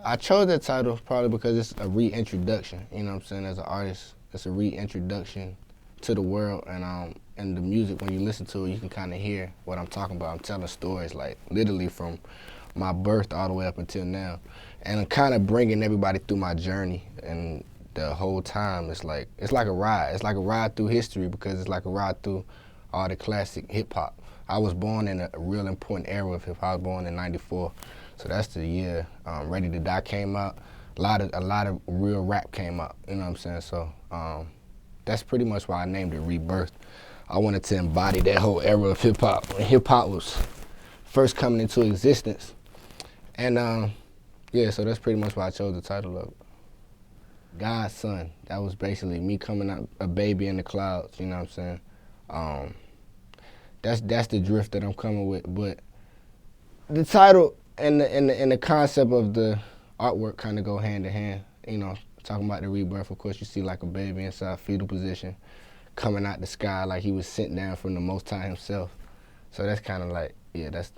I chose that title probably because it's a reintroduction. You know what I'm saying? As an artist, it's a reintroduction to the world, and the music. When you listen to it, you can kind of hear what I'm talking about. I'm telling stories like literally from my birth all the way up until now, and I'm kind of bringing everybody through my journey. And the whole time, it's like a ride. It's like a ride through history because it's like a ride through all the classic hip hop. I was born in a real important era of hip hop. I was born in '94. So that's the year Ready to Die came out. A lot of real rap came out. You know what I'm saying? So that's pretty much why I named it Rebirth. I wanted to embody that whole era of hip hop when hip hop was first coming into existence. And yeah, so that's pretty much why I chose the title of it. God's Son. That was basically me coming out a baby in the clouds. You know what I'm saying? That's the drift that I'm coming with. But the title and the concept of the artwork kind of go hand in hand. You know, talking about the rebirth, of course, you see like a baby inside fetal position, coming out the sky like he was sent down from the Most High himself. So that's kind of like, yeah, that's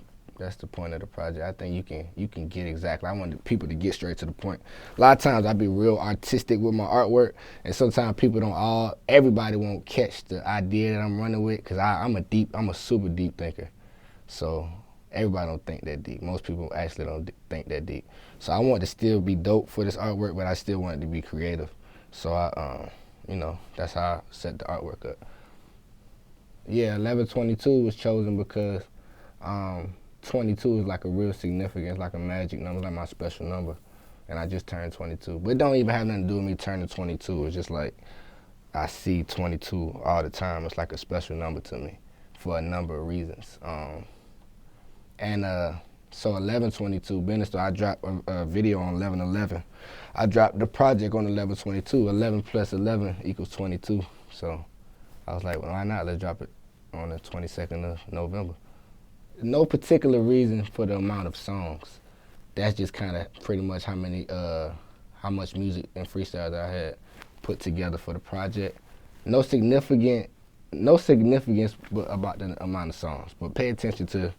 the point of the project. I think you can get exactly. I want people to get straight to the point. A lot of times I be real artistic with my artwork, and sometimes people everybody won't catch the idea that I'm running with, because I'm a super deep thinker. So everybody don't think that deep. Most people actually don't think that deep. So I want to still be dope for this artwork, but I still want it to be creative. So that's how I set the artwork up. Yeah, 1122 was chosen because 22 is like a real significance, like a magic number, like my special number. And I just turned 22. But it don't even have nothing to do with me turning 22. It's just like I see 22 all the time. It's like a special number to me for a number of reasons. So 1122, business, so I dropped a video on 11/11. I dropped the project on 11/22. 11 plus 11 equals 22. So I was like, well, why not? Let's drop it on the 22nd of November. No particular reason for the amount of songs. That's just kind of pretty much how much music and freestyle that I had put together for the project. No significance about the amount of songs, but pay attention to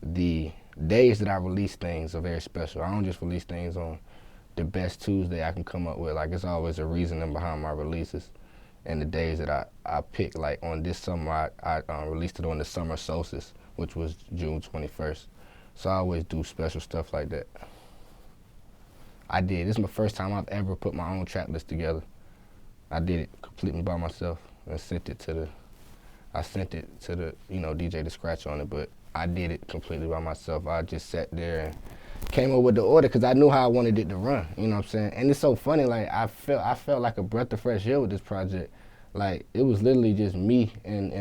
the days that I release things are very special. I don't just release things on the best Tuesday I can come up with. Like, it's always a reasoning behind my releases. And the days that I pick, like on this summer, I released it on the summer solstice, which was June 21st. So I always do special stuff like that. I did. This is my first time I've ever put my own track list together. I did it completely by myself and sent it to the DJ to scratch on it, but I did it completely by myself. I just sat there and came up with the order because I knew how I wanted it to run. You know what I'm saying? And it's so funny, like I felt like a breath of fresh air with this project. Like, it was literally just me and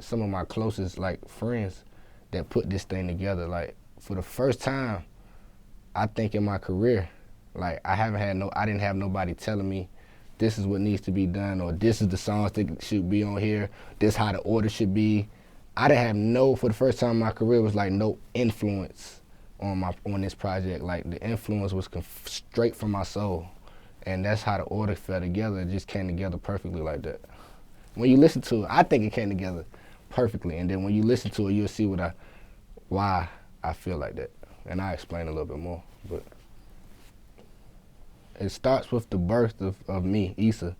some of my closest like friends that put this thing together. Like, for the first time, I think in my career, like I didn't have nobody telling me this is what needs to be done, or this is the songs that should be on here, this how the order should be. I didn't have for the first time in my career, was like no influence on this project. Like, the influence was straight from my soul. And that's how the order fell together. It just came together perfectly like that. When you listen to it, I think it came together perfectly. And then when you listen to it, you'll see why I feel like that. And I explain a little bit more. But it starts with the birth of me, Issa.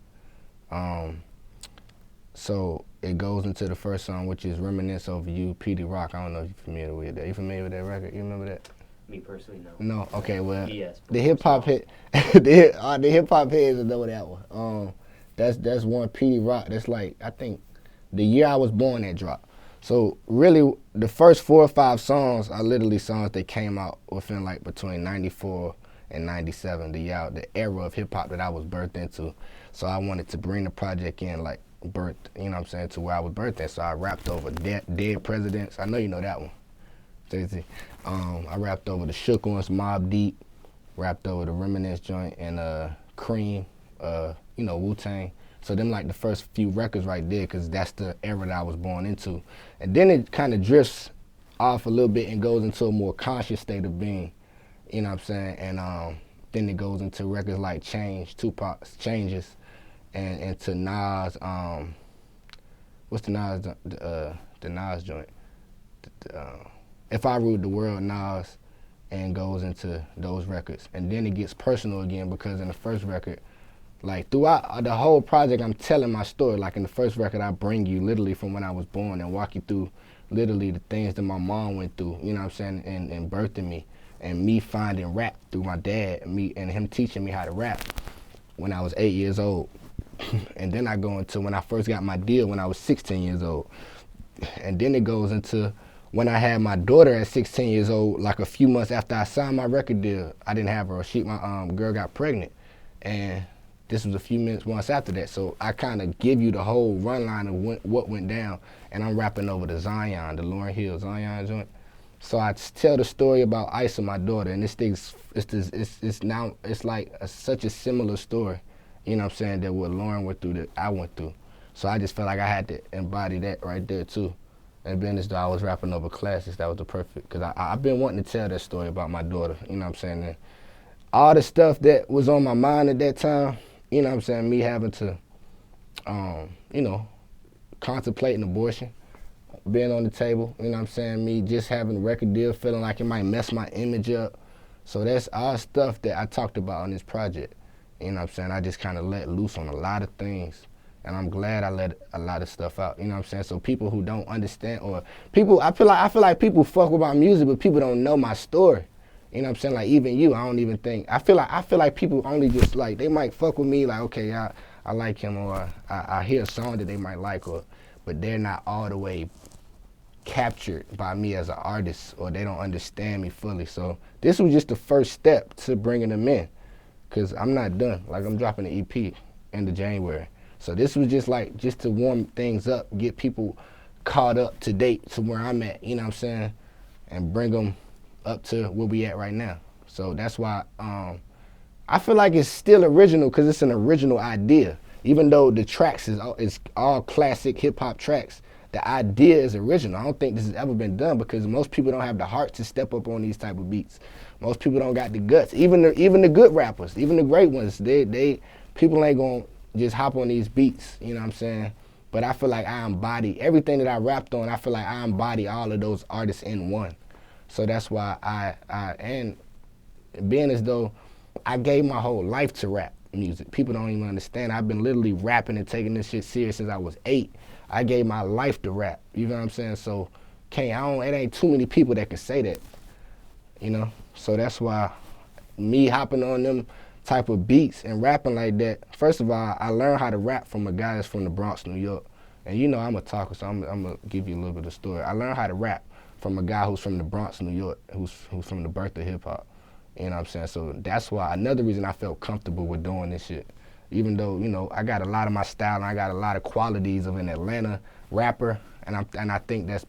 So it goes into the first song, which is Reminisce Over You, T.R.O.Y. I don't know if you're familiar with that. You familiar with that record? You remember that? Me personally, no. No? Okay, well, Yes, the hip-hop hit, the hip-hop heads know that one. That's one T.R.O.Y. That's like, I think, the year I was born that dropped. So really, the first 4 or 5 songs are literally songs that came out within like between 94 and 97, the era of hip-hop that I was birthed into. So I wanted to bring the project in like birth, you know what I'm saying, to where I was birthed in. So I rapped over Dead Presidents. I know you know that one. Jay-Z. I rapped over the Shook Ones, Mobb Deep, rapped over the Reminisce joint, and c.r.e.a.m, wu-tang. So them like the first few records right there, because that's the era that I was born into. And then it kind of drifts off a little bit and goes into a more conscious state of being, you know what I'm saying? And then it goes into records like Tupac's Changes, and into Nas, what's the Nas, the Nas joint? If I Ruled the World, Nas, and goes into those records. And then it gets personal again because in the first record, like throughout the whole project, I'm telling my story. Like in the first record, I bring you literally from when I was born and walk you through literally the things that my mom went through, you know what I'm saying, and birthing me. And me finding rap through my dad, and him teaching me how to rap when I was 8 years old. And then I go into when I first got my deal when I was 16 years old. And then it goes into when I had my daughter at 16 years old, like a few months after I signed my record deal. I didn't have her. My girl got pregnant. And this was a few months after that. So I kind of give you the whole run line of what went down. And I'm rapping over the Zion, the Lauryn Hill Zion joint. So I tell the story about Issa, my daughter, and this thing's it's like such a similar story, you know what I'm saying, that what Lauren went through that I went through. So I just felt like I had to embody that right there too. And being as though I was rapping over classics, that was the perfect, because I've been wanting to tell that story about my daughter, you know what I'm saying, and all the stuff that was on my mind at that time, you know what I'm saying, me having to, you know, contemplating abortion, being on the table, you know what I'm saying, me just having a record deal, feeling like it might mess my image up. So that's all stuff that I talked about on this project. You know what I'm saying? I just kind of let loose on a lot of things. And I'm glad I let a lot of stuff out, you know what I'm saying? So people who don't understand, or people, I feel like people fuck with my music, but people don't know my story. You know what I'm saying? Like even you, I don't even think, I feel like people only just like, they might fuck with me like, okay, I like him, or I hear a song that they might like, but they're not all the way captured by me as an artist, or they don't understand me fully. So this was just the first step to bringing them in, because I'm not done. Like I'm dropping an EP end of January. So this was just to warm things up, get people caught up to date to where I'm at, you know what I'm saying, and bring them up to where we at right now. So that's why I feel like it's still original, because it's an original idea. Even though the tracks is all classic hip hop tracks, the idea is original. I don't think this has ever been done, because most people don't have the heart to step up on these type of beats. Most people don't got the guts. Even the good rappers, even the great ones, people ain't gonna just hop on these beats, you know what I'm saying? But I feel like I embody everything that I rapped on. I feel like I embody all of those artists in one. So that's why and being as though I gave my whole life to rap music. People don't even understand. I've been literally rapping and taking this shit serious since I was 8. I gave my life to rap, you know what I'm saying? So it ain't too many people that can say that, you know? So that's why me hopping on them type of beats and rapping like that, first of all, I learned how to rap from a guy that's from the Bronx, New York. And you know I'm a talker, so I'm gonna give you a little bit of story. I learned how to rap from a guy who's from the Bronx, New York, who's from the birth of hip hop. You know what I'm saying? So that's why, another reason I felt comfortable with doing this shit. Even though, you know, I got a lot of my style and I got a lot of qualities of an Atlanta rapper, and I think that's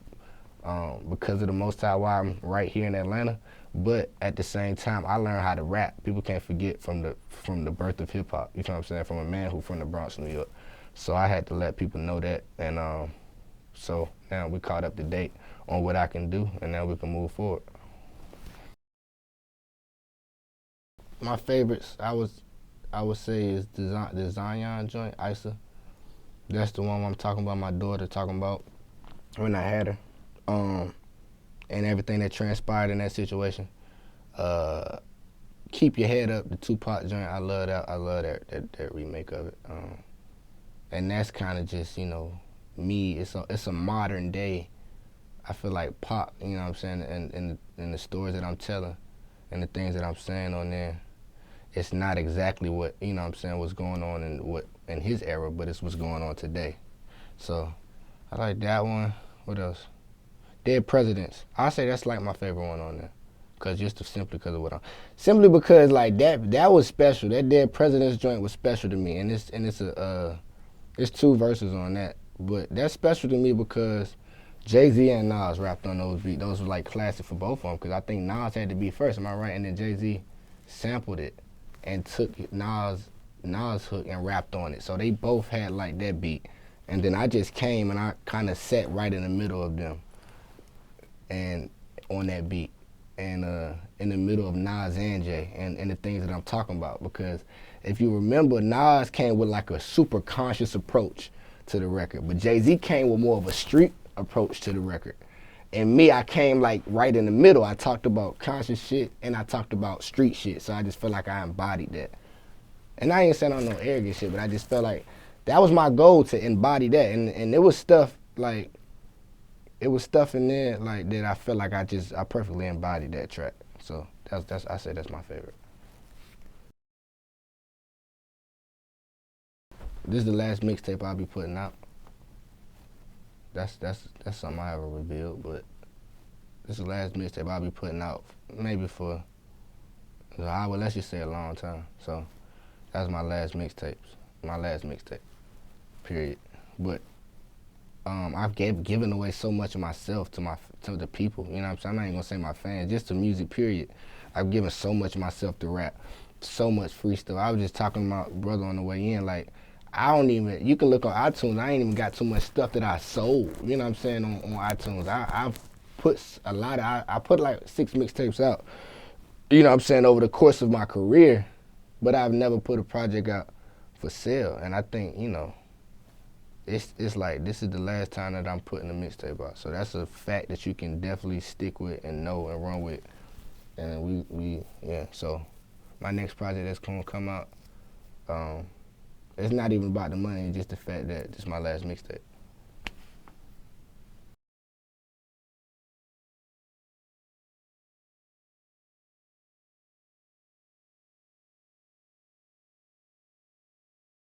because of the Most High why I'm right here in Atlanta. But at the same time, I learned how to rap. People can't forget from the birth of hip hop. You know what I'm saying? From a man who's from the Bronx, New York. So I had to let people know that, and so now we caught up to date on what I can do, and now we can move forward. My favorites, I would say, is the Zion joint, Issa. That's the one I'm talking about my daughter, talking about when I had her, and everything that transpired in that situation. Keep Your Head Up, the Tupac joint, I love that. I love that remake of it. And that's kind of just, you know, me. It's a modern day, I feel like, pop, you know what I'm saying, and the stories that I'm telling and the things that I'm saying on there. It's not exactly what, you know what I'm saying, what's going on in his era, but it's what's going on today. So I like that one. What else? Dead Presidents. I say that's like my favorite one on there. Simply because like that was special. That Dead Presidents joint was special to me, and it's 2 verses on that. But that's special to me because Jay-Z and Nas rapped on those beats. Those were like classic for both of them, because I think Nas had to be first, am I right? And then Jay-Z sampled it and took Nas hook and rapped on it. So they both had like that beat. And then I just came and I kind of sat right in the middle of them and on that beat, and in the middle of Nas and Jay and the things that I'm talking about. Because if you remember, Nas came with like a super conscious approach to the record, but Jay-Z came with more of a street approach to the record. And me, I came like right in the middle. I talked about conscious shit and I talked about street shit. So I just feel like I embodied that. And I ain't saying on no arrogant shit, but I just felt like that was my goal, to embody that. And there was stuff like, it was stuff in there like that I felt like I perfectly embodied that track. So that's I say that's my favorite. This is the last mixtape I'll be putting out. That's something I haven't revealed, but this is the last mixtape I'll be putting out, maybe for, well, let's just say a long time. So that's my last mixtape, period. But I've given away so much of myself to the people. You know what I'm saying? I'm not even gonna say my fans, just to music, period. I've given so much of myself to rap, so much free stuff. I was just talking to my brother on the way in, like, I don't even, you can look on iTunes, I ain't even got too much stuff that I sold, you know what I'm saying, on iTunes. I've put a lot of, I put like 6 mixtapes out, you know what I'm saying, over the course of my career, but I've never put a project out for sale. And I think, you know, it's like, this is the last time that I'm putting a mixtape out. So that's a fact that you can definitely stick with and know and run with. And yeah, so my next project that's gonna come out, it's not even about the money, it's just the fact that this is my last mixtape.